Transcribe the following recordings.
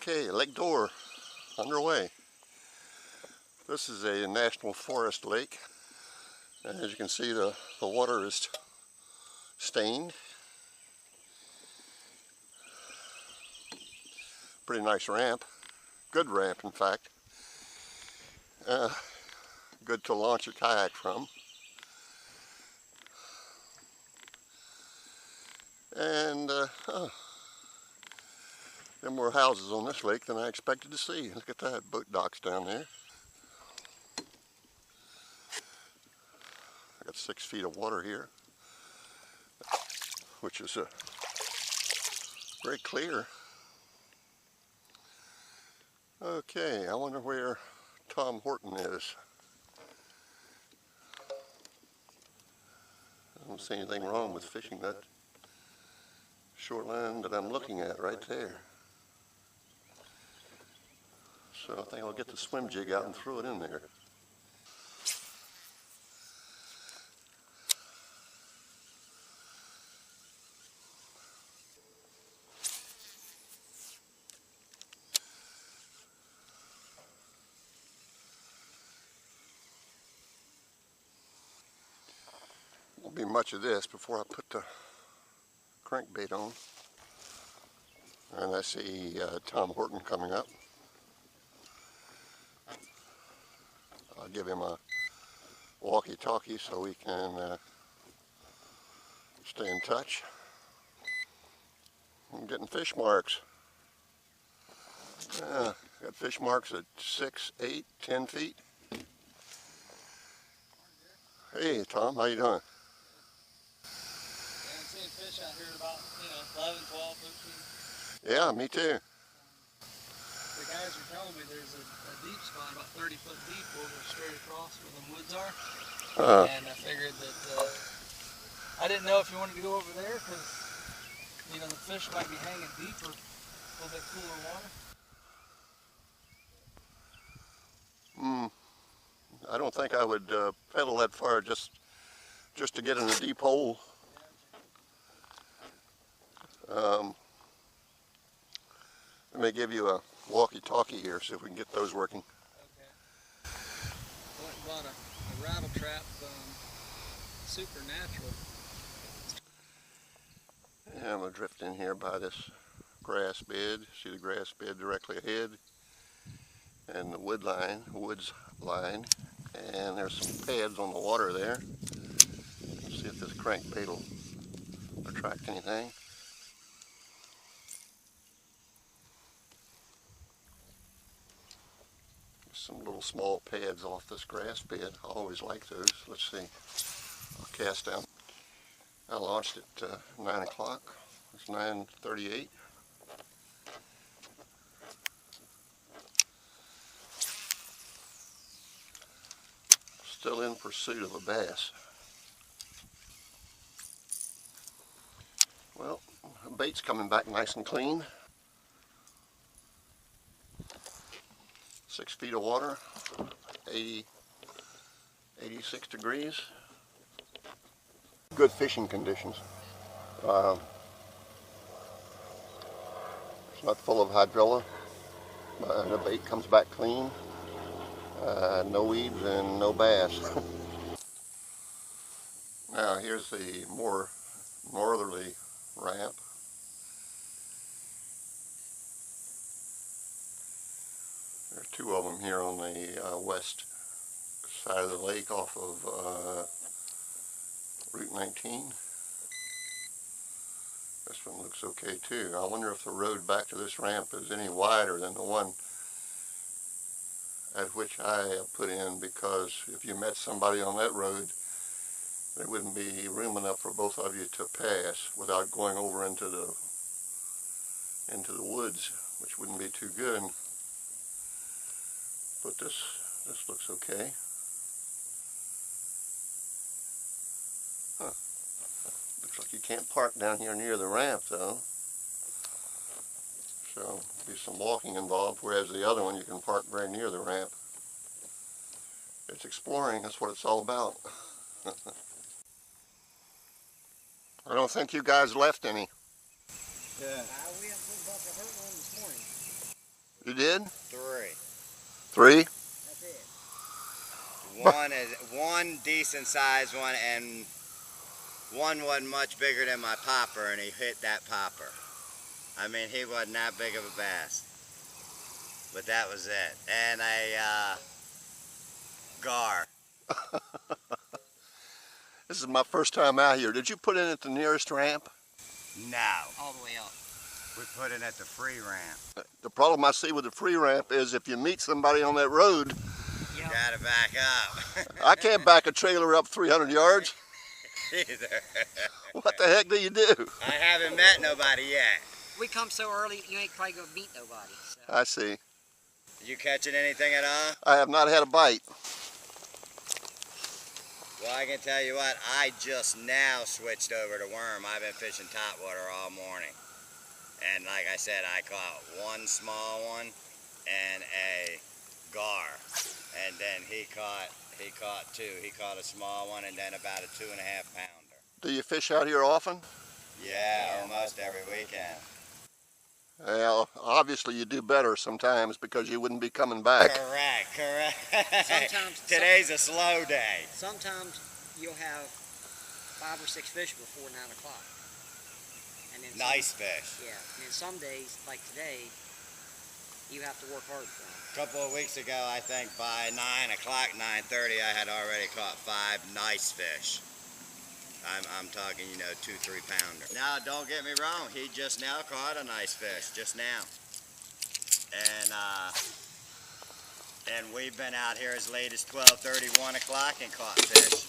Okay, Lake Dorr underway. This is a national forest lake, and as you can see, the water is stained. Pretty nice ramp, good ramp in fact, good to launch a kayak from. And there are more houses on this lake than I expected to see. Look at that, boat docks down there. I got 6 feet of water here, which is very clear. Okay, I wonder where Tom Horton is. I don't see anything wrong with fishing that shoreline that I'm looking at right there. So I think I'll get the swim jig out and throw it in there. Won't be much of this before I put the crankbait on. And I see Tom Horton coming up. I'll give him a walkie-talkie so we can stay in touch. I'm getting fish marks. Got fish marks at 6, 8, 10 feet. Hey Tom, how you doing? Yeah, I'm seeing fish out here at about 11, 12, 13. Yeah, me too. The guys are telling me there's a deep spot about 30 foot deep over straight across where the woods are. And I figured that I didn't know if you wanted to go over there because the fish might be hanging deeper, a little bit cooler water. I don't think I would pedal that far just to get in a deep hole. Let me give you a walkie-talkie here, see if we can get those working. Okay. I went and bought a rattle trap, Supernatural. Yeah, I'm going to drift in here by this grass bed. See the grass bed directly ahead, and the woods line, and there's some pads on the water there. Let's see if this crankbait will attract anything. Some little small pads off this grass bed. I always like those. Let's see. I'll cast down. I launched at 9 o'clock. It's 9:38. Still in pursuit of a bass. Well, the bait's coming back nice and clean. 6 feet of water, 86 degrees. Good fishing conditions. It's not full of hydrilla. The bait comes back clean. No weeds and no bass. Now here's the more northerly ramp. There are 2 of them here on the west side of the lake off of Route 19. This one looks okay too. I wonder if the road back to this ramp is any wider than the one at which I put in, because if you met somebody on that road, there wouldn't be room enough for both of you to pass without going over into the woods, which wouldn't be too good. But this looks okay. Huh. Looks like you can't park down here near the ramp though. So be some walking involved, whereas the other one you can park very near the ramp. It's exploring, that's what it's all about. I don't think you guys left any. Yeah. We haven't put about the hurt one this morning. You did? 3. 3? That's it. One decent sized one, and one wasn't much bigger than my popper, and he hit that popper. I mean, he wasn't that big of a bass. But that was it. And a gar. This is my first time out here. Did you put in at the nearest ramp? No. All the way up. We put it at the free ramp. The problem I see with the free ramp is if you meet somebody on that road, You gotta back up. I can't back a trailer up 300 yards. Either. What the heck do you do? I haven't met nobody yet. We come so early, you ain't probably gonna meet nobody. So. I see. You catching anything at all? I have not had a bite. Well, I can tell you what, I just now switched over to worm. I've been fishing topwater all morning. And like I said, I caught one small one and a gar. And then he caught 2. He caught a small one and then about a 2.5 pounder. Do you fish out here often? Yeah, almost every weekend. Well, obviously you do better sometimes because you wouldn't be coming back. Correct. Sometimes Today's a slow day. Sometimes you'll have 5 or 6 fish before 9 o'clock. And then Nice fish. Yeah, and then some days, like today, you have to work hard for them. A couple of weeks ago, I think by 9 o'clock, 9:30, I had already caught 5 nice fish. I'm talking, 2-3 pounder. Now, don't get me wrong, he just now caught a nice fish, just now. And we've been out here as late as 12:30, 1 o'clock and caught fish.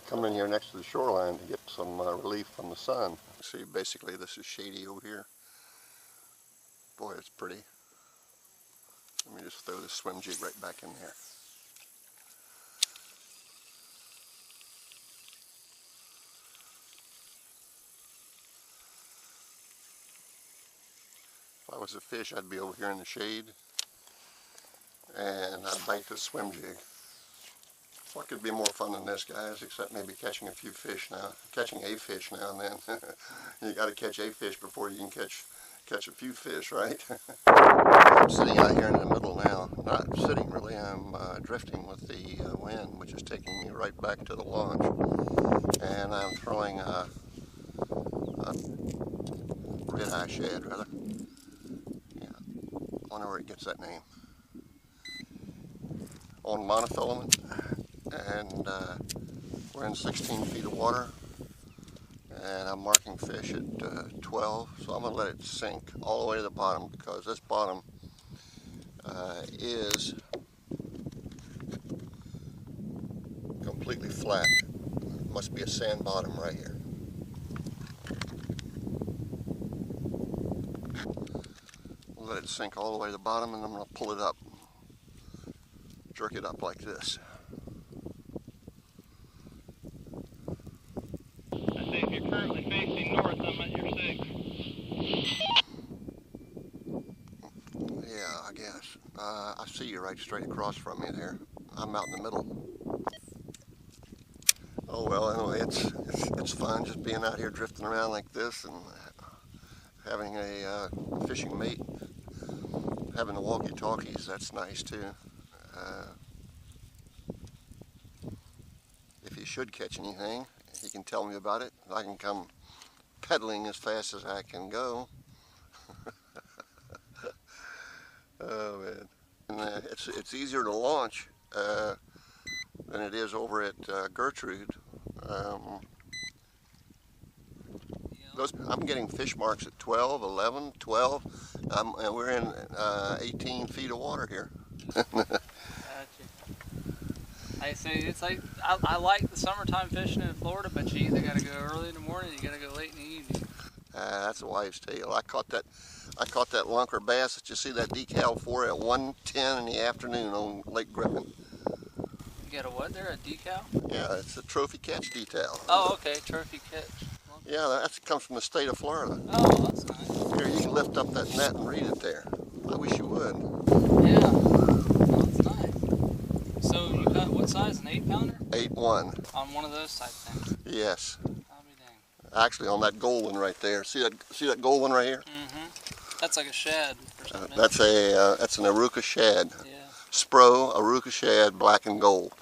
Come in here next to the shoreline to get some relief from the sun. See, basically this is shady over here. Boy, it's pretty. Let me just throw this swim jig right back in there. If I was a fish, I'd be over here in the shade, and I'd bite the swim jig. What could be more fun than this, guys, except maybe catching a few fish now, catching a fish now and then. You got to catch a fish before you can catch a few fish, right? I'm sitting out here in the middle now. Not sitting really, I'm drifting with the wind, which is taking me right back to the launch. And I'm throwing a red-eye shad, rather. Yeah, I wonder where it gets that name. On monofilament. And we're in 16 feet of water, and I'm marking fish at 12, so I'm going to let it sink all the way to the bottom, because this bottom is completely flat. It must be a sand bottom right here. I'll let it sink all the way to the bottom, and I'm going to pull it up, jerk it up like this. If you're currently facing north, I'm at your 6. Yeah, I guess. I see you right straight across from me there. I'm out in the middle. Oh well, anyway, it's fun just being out here drifting around like this and having a fishing mate. Having the walkie-talkies, that's nice too. If you should catch anything, he can tell me about it. I can come pedaling as fast as I can go. Oh man, and, it's easier to launch than it is over at Gertrude. I'm getting fish marks at 12, 11, 12, and we're in 18 feet of water here. Gotcha. I say it's like I like the summertime fishing in Florida, but you either got to go early in the morning, or you got to go late in the evening. That's a wives' tale. I caught that lunker bass that you see that decal for at 1:10 in the afternoon on Lake Griffin. You got a what there? A decal? Yeah, it's a trophy catch detail. Oh, okay, trophy catch. Yeah, that comes from the state of Florida. Oh, that's nice. Here, you can lift up that net and read it there. I wish you would. Yeah, that's nice. So you got what size? An 8-pounder? 8-1. On one of those type things. Yes. I'll be dang. Actually, on that gold one right there. See that gold one right here? Mm-hmm. That's like a shad or something. That's an Aruka shad. Yeah. Spro Aruka shad, black and gold.